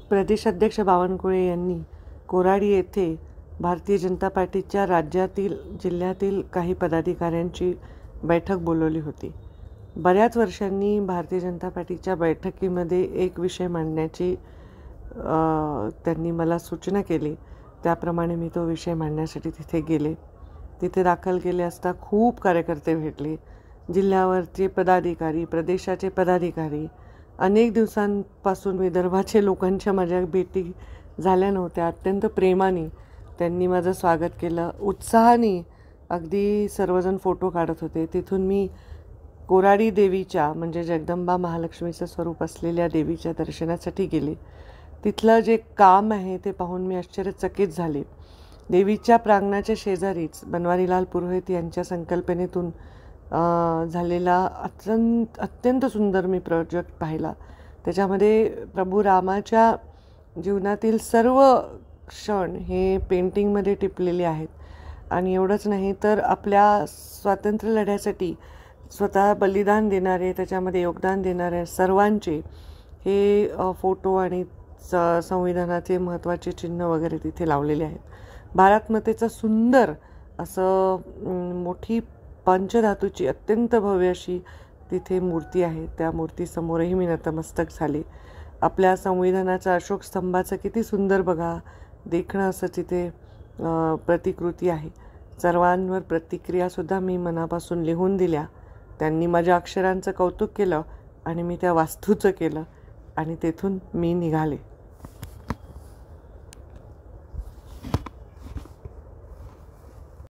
प्रदेशाध्यक्ष बावनकुळे यांनी कोराडी येथे भारतीय जनता पार्टीच्या राज्यातील जिल्ह्यातील काही पदाधिकाऱ्यांची बैठक बोलवली होती. बऱ्याच वर्षांनी भारतीय जनता पार्टीच्या बैठकीमध्ये एक विषय मांडण्याची त्यांनी मला सूचना केली. त्याप्रमाणे मी तो विषय मांडण्यासाठी तिथे गेले. तिथे दाखल केले असता खूप कार्यकर्ते भेटले. जिल्ह्यावरचे पदाधिकारी, प्रदेशाचे पदाधिकारी. अनेक दिवसांपासून विदर्भाचे लोकांच्या माझ्या भेटी झाल्या नव्हत्या. अत्यंत प्रेमाने त्यांनी माझं स्वागत केलं. उत्साहाने अगदी सर्वजण फोटो काढत होते. तिथून मी कोराडी देवीच्या म्हणजे जगदंबा महालक्ष्मीचं स्वरूप असलेल्या देवीच्या दर्शनासाठी गेले. तिथलं जे काम आहे ते पाहून मी आश्चर्यचकित झाले. देवीच्या प्रांगणाच्या शेजारीच बनवारीलाल पुरोहित यांच्या संकल्पनेतून झालेला अत्यंत सुंदर मी प्रोजेक्ट पाहिला. त्याच्यामध्ये प्रभू रामाच्या जीवनातील सर्व क्षण हे पेंटिंगमध्ये टिपलेले आहेत. आणि एवढंच नाही तर आपल्या स्वातंत्र्य लढ्यासाठी स्वतः बलिदान देणारे, त्याच्यामध्ये योगदान देणारे सर्वांचे हे फोटो आणि संविधानाचे महत्त्वाचे चिन्ह वगैरे तिथे लावलेले आहेत. भारतमातेचं सुंदर असं मोठी पंचधातूची अत्यंत भव्य अशी तिथे मूर्ती आहे. त्या मूर्तीसमोरही मी नतमस्तक झाले. आपल्या संविधानाचा अशोक स्तंभाचं किती सुंदर बघा देखणं असं तिथे प्रतिकृती आहे. सर्वांवर प्रतिक्रियासुद्धा मी मनापासून लिहून दिल्या. त्यांनी माझ्या अक्षरांचं कौतुक केलं आणि मी त्या वास्तूचं केलं आणि तेथून मी निघाले.